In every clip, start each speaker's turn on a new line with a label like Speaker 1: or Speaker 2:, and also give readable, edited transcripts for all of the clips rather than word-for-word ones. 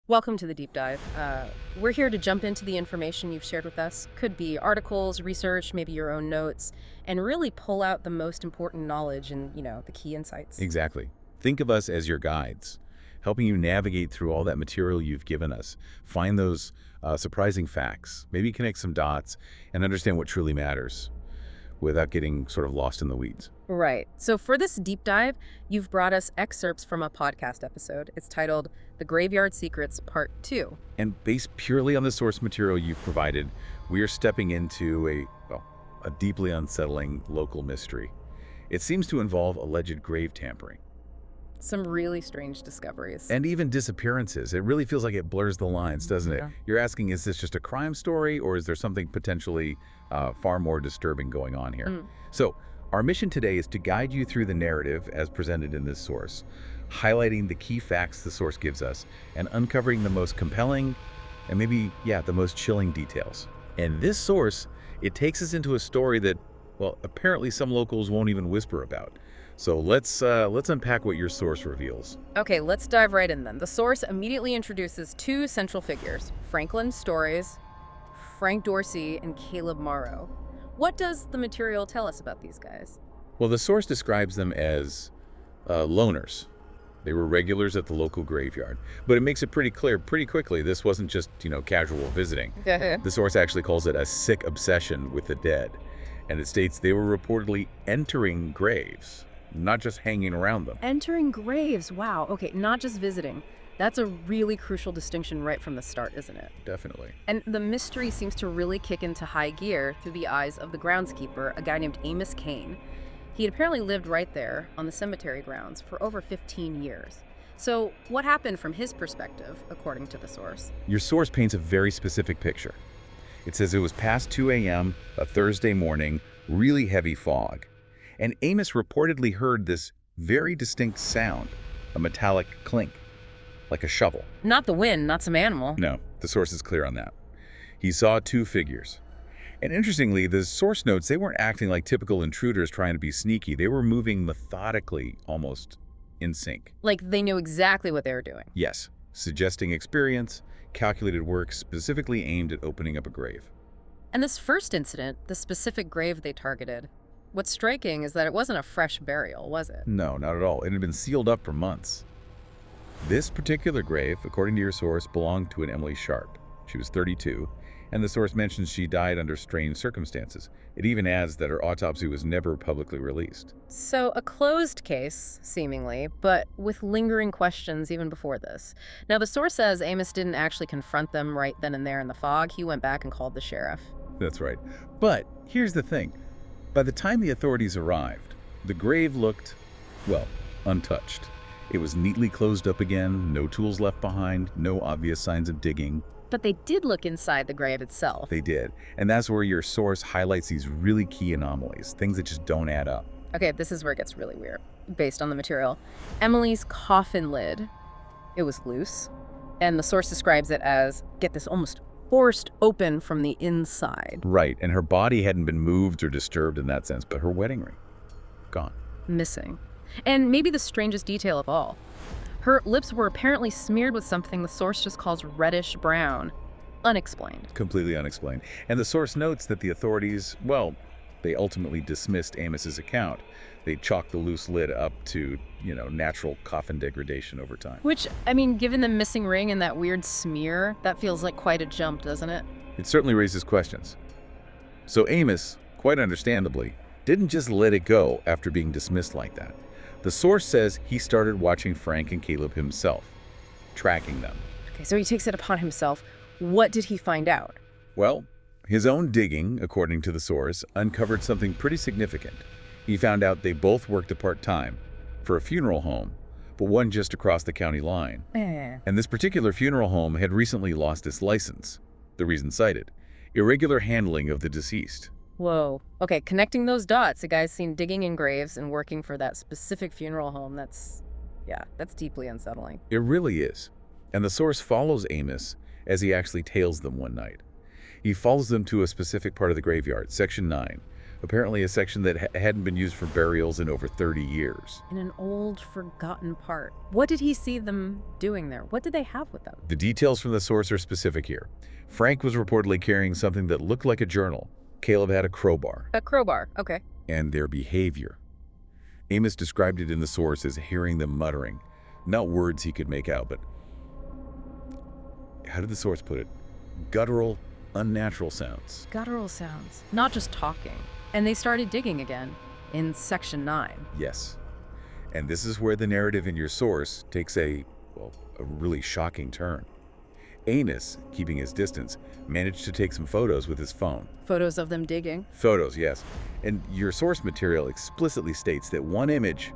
Speaker 1: Welcome to the deep dive. We're here to jump into the information you've shared with us. Could be articles, research, maybe your own notes, and really pull out the most important knowledge and, the key insights.
Speaker 2: Exactly. Think of us as your guides, helping you navigate through all that material you've given us, find those surprising facts, maybe connect some dots, and understand what truly matters without getting sort of lost in the weeds.
Speaker 1: Right. So for this deep dive, you've brought us excerpts from a podcast episode. It's titled The Graveyard Secrets Part 2.
Speaker 2: And based purely on the source material you've provided, we are stepping into a deeply unsettling local mystery. It seems to involve alleged grave tampering.
Speaker 1: Some really strange discoveries.
Speaker 2: And even disappearances. It really feels like it blurs the lines, doesn't it?
Speaker 1: Yeah.
Speaker 2: You're asking, is this just a crime story, or is there something potentially far more disturbing going on here? So our mission today is to guide you through the narrative as presented in this source, highlighting the key facts the source gives us, and uncovering the most compelling and maybe, the most chilling details. And this source, it takes us into a story that, apparently some locals won't even whisper about. So let's unpack what your source reveals.
Speaker 1: Okay, let's dive right in then. The source immediately introduces two central figures, Franklin Stories, Frank Dorsey, and Caleb Morrow. What does the material tell us about these guys?
Speaker 2: Well, the source describes them as loners. They were regulars at the local graveyard. But it makes it pretty clear pretty quickly this wasn't just, casual visiting. The source actually calls it a sick obsession with the dead. And it states they were reportedly entering graves, not just hanging around them.
Speaker 1: Entering graves, wow. Okay, not just visiting. That's a really crucial distinction right from the start, isn't it?
Speaker 2: Definitely.
Speaker 1: And the mystery seems to really kick into high gear through the eyes of the groundskeeper, a guy named Amos Kane. He had apparently lived right there on the cemetery grounds for over 15 years. So what happened from his perspective, according to the source?
Speaker 2: Your source paints a very specific picture. It says it was past 2 a.m., a Thursday morning, really heavy fog. And Amos reportedly heard this very distinct sound, a metallic clink, like a shovel.
Speaker 1: Not the wind, not some animal.
Speaker 2: No, the source is clear on that. He saw two figures. And interestingly, the source notes they weren't acting like typical intruders trying to be sneaky. They were moving methodically, almost in sync.
Speaker 1: Like they knew exactly what they were doing.
Speaker 2: Yes, suggesting experience, calculated work specifically aimed at opening up a grave.
Speaker 1: And this first incident, the specific grave they targeted, what's striking is that it wasn't a fresh burial, was it?
Speaker 2: No, not at all. It had been sealed up for months. This particular grave, according to your source, belonged to an Emily Sharp. She was 32, and the source mentions she died under strange circumstances. It even adds that her autopsy was never publicly released.
Speaker 1: So a closed case, seemingly, but with lingering questions even before this. Now, the source says Amos didn't actually confront them right then and there in the fog. He went back and called the sheriff.
Speaker 2: That's right. But here's the thing. By the time the authorities arrived, the grave looked, untouched. It was neatly closed up again, no tools left behind, no obvious signs of digging.
Speaker 1: But they did look inside the grave itself.
Speaker 2: They did. And that's where your source highlights these really key anomalies, things that just don't add up.
Speaker 1: Okay, this is where it gets really weird, based on the material. Emily's coffin lid, it was loose, and the source describes it as, get this, almost forced open from the inside.
Speaker 2: Right, and her body hadn't been moved or disturbed in that sense, but her wedding ring, gone.
Speaker 1: Missing. And maybe the strangest detail of all, her lips were apparently smeared with something the source just calls reddish brown. Unexplained.
Speaker 2: Completely unexplained. And the source notes that the authorities, they ultimately dismissed Amos's account. They chalked the loose lid up to, natural coffin degradation over time.
Speaker 1: Which, given the missing ring and that weird smear, that feels like quite a jump, doesn't it?
Speaker 2: It certainly raises questions. So Amos, quite understandably, didn't just let it go after being dismissed like that. The source says he started watching Frank and Caleb himself, tracking them.
Speaker 1: Okay, so he takes it upon himself. What did he find out?
Speaker 2: Well, his own digging, according to the source, uncovered something pretty significant. He found out they both worked part-time for a funeral home, but one just across the county line. And this particular funeral home had recently lost its license. The reason cited, irregular handling of the deceased.
Speaker 1: Whoa. Okay, connecting those dots. A guy's seen digging in graves and working for that specific funeral home. That's deeply unsettling.
Speaker 2: It really is. And the source follows Amos as he actually tails them one night. He follows them to a specific part of the graveyard, Section 9, apparently a section that hadn't been used for burials in over 30 years.
Speaker 1: In an old, forgotten part. What did he see them doing there? What did they have with them?
Speaker 2: The details from the source are specific here. Frank was reportedly carrying something that looked like a journal. Caleb had a crowbar.
Speaker 1: A crowbar, okay.
Speaker 2: And their behavior. Amos described it in the source as hearing them muttering. Not words he could make out, but how did the source put it? Guttural, unnatural sounds.
Speaker 1: Guttural sounds, not just talking. And they started digging again in Section 9.
Speaker 2: Yes. And this is where the narrative in your source takes a really shocking turn. Amos, keeping his distance, managed to take some photos with his phone.
Speaker 1: Photos of them digging?
Speaker 2: Photos, yes. And your source material explicitly states that one image,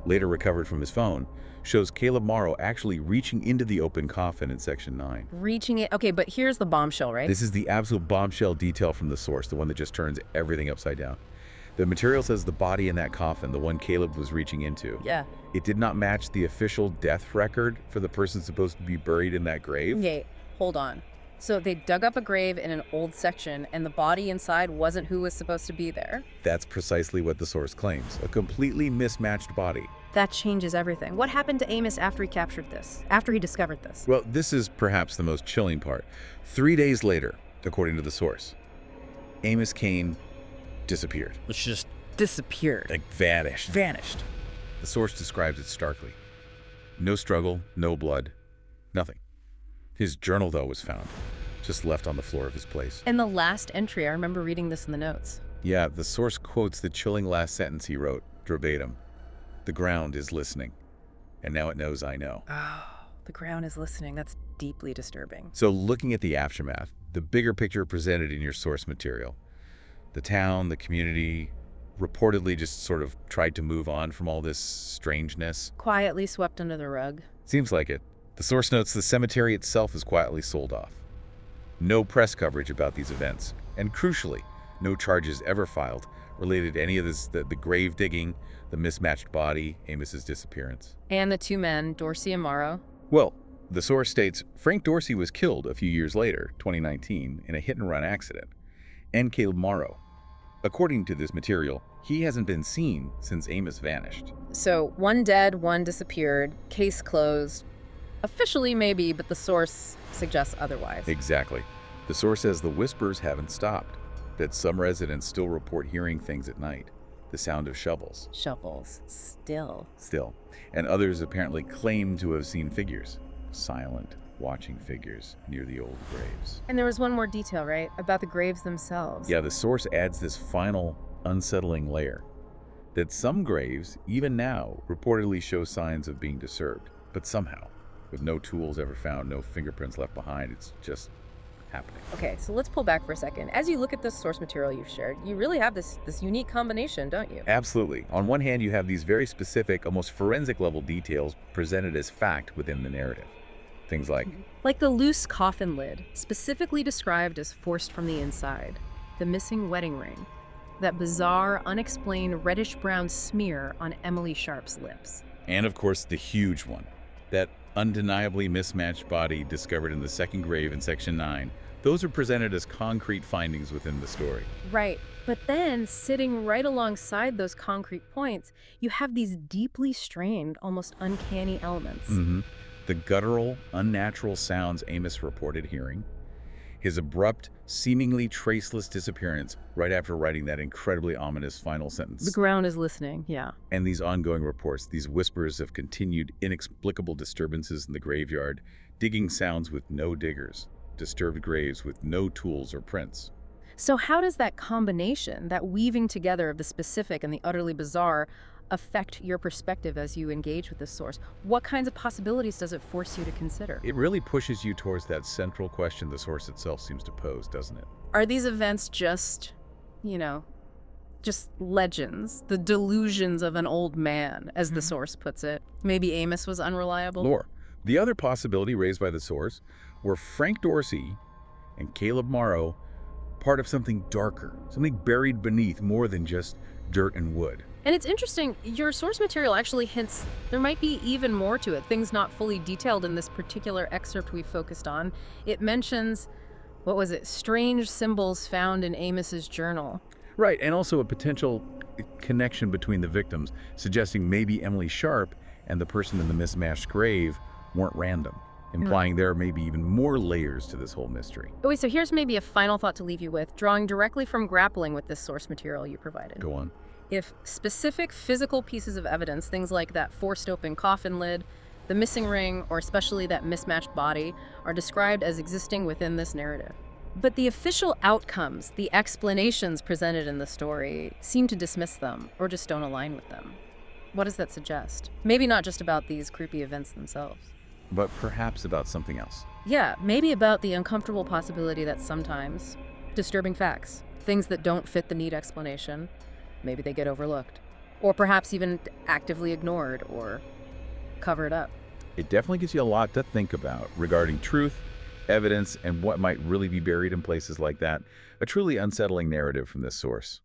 Speaker 2: later recovered from his phone, shows Caleb Morrow actually reaching into the open coffin in Section 9.
Speaker 1: Reaching it? Okay, but here's the bombshell, right?
Speaker 2: This is the absolute bombshell detail from the source, the one that just turns everything upside down. The material says the body in that coffin, the one Caleb was reaching into, it did not match the official death record for the person supposed to be buried in that grave.
Speaker 1: Okay, hold on. So they dug up a grave in an old section, and the body inside wasn't who was supposed to be there?
Speaker 2: That's precisely what the source claims, a completely mismatched body.
Speaker 1: That changes everything. What happened to Amos after he captured this? After he discovered this?
Speaker 2: Well, this is perhaps the most chilling part. 3 days later, according to the source, Amos Kane disappeared.
Speaker 1: It's just disappeared.
Speaker 2: Like vanished.
Speaker 1: Vanished.
Speaker 2: The source describes it starkly. No struggle, no blood, nothing. His journal, though, was found, just left on the floor of his place.
Speaker 1: And the last entry, I remember reading this in the notes.
Speaker 2: Yeah, the source quotes the chilling last sentence he wrote, verbatim. The ground is listening, and now it knows I know.
Speaker 1: Oh, the ground is listening. That's deeply disturbing.
Speaker 2: So looking at the aftermath, the bigger picture presented in your source material, the town, the community, reportedly just sort of tried to move on from all this strangeness.
Speaker 1: Quietly swept under the rug.
Speaker 2: Seems like it. The source notes the cemetery itself is quietly sold off. No press coverage about these events, and crucially, no charges ever filed related to any of this, the grave digging, the mismatched body, Amos's disappearance.
Speaker 1: And the two men, Dorsey and Morrow.
Speaker 2: Well, the source states Frank Dorsey was killed a few years later, 2019, in a hit-and-run accident, and Caleb Morrow. According to this material, he hasn't been seen since Amos vanished.
Speaker 1: So, one dead, one disappeared, case closed. Officially, maybe, but the source suggests otherwise.
Speaker 2: Exactly. The source says the whispers haven't stopped, that some residents still report hearing things at night, the sound of shovels.
Speaker 1: Shovels. Still.
Speaker 2: And others apparently claim to have seen figures, silent, watching figures near the old graves.
Speaker 1: And there was one more detail, right? About the graves themselves.
Speaker 2: Yeah, the source adds this final unsettling layer, that some graves, even now, reportedly show signs of being disturbed, but somehow, with no tools ever found, no fingerprints left behind, it's just happening.
Speaker 1: Okay, so let's pull back for a second. As you look at this source material you've shared, you really have this unique combination, don't you?
Speaker 2: Absolutely. On one hand, you have these very specific, almost forensic level details presented as fact within the narrative. Things like
Speaker 1: the loose coffin lid, specifically described as forced from the inside, the missing wedding ring, that bizarre, unexplained reddish-brown smear on Emily Sharp's lips.
Speaker 2: And of course, the huge one, that undeniably mismatched body discovered in the second grave in Section 9. Those are presented as concrete findings within the story.
Speaker 1: Right. But then, sitting right alongside those concrete points, you have these deeply strained, almost uncanny elements.
Speaker 2: The guttural, unnatural sounds Amos reported hearing, his abrupt, seemingly traceless disappearance right after writing that incredibly ominous final sentence.
Speaker 1: The ground is listening, yeah.
Speaker 2: And these ongoing reports, these whispers of continued inexplicable disturbances in the graveyard, digging sounds with no diggers, disturbed graves with no tools or prints.
Speaker 1: So how does that combination, that weaving together of the specific and the utterly bizarre, affect your perspective as you engage with this source? What kinds of possibilities does it force you to consider?
Speaker 2: It really pushes you towards that central question the source itself seems to pose, doesn't it?
Speaker 1: Are these events just, just legends, the delusions of an old man, as the source puts it? Maybe Amos was unreliable?
Speaker 2: Lore. The other possibility raised by the source were Frank Dorsey and Caleb Morrow part of something darker, something buried beneath more than just dirt and wood.
Speaker 1: And it's interesting, your source material actually hints there might be even more to it, things not fully detailed in this particular excerpt we focused on. It mentions, what was it, strange symbols found in Amos's journal.
Speaker 2: Right, and also a potential connection between the victims, suggesting maybe Emily Sharp and the person in the mismatched grave weren't random, implying there may be even more layers to this whole mystery.
Speaker 1: Okay, so here's maybe a final thought to leave you with, drawing directly from grappling with this source material you provided.
Speaker 2: Go on.
Speaker 1: If specific physical pieces of evidence, things like that forced open coffin lid, the missing ring, or especially that mismatched body, are described as existing within this narrative, but the official outcomes, the explanations presented in the story, seem to dismiss them or just don't align with them. What does that suggest? Maybe not just about these creepy events themselves.
Speaker 2: But perhaps about something else.
Speaker 1: Yeah, maybe about the uncomfortable possibility that sometimes disturbing facts, things that don't fit the neat explanation, maybe they get overlooked, or perhaps even actively ignored or covered up.
Speaker 2: It definitely gives you a lot to think about regarding truth, evidence, and what might really be buried in places like that. A truly unsettling narrative from this source.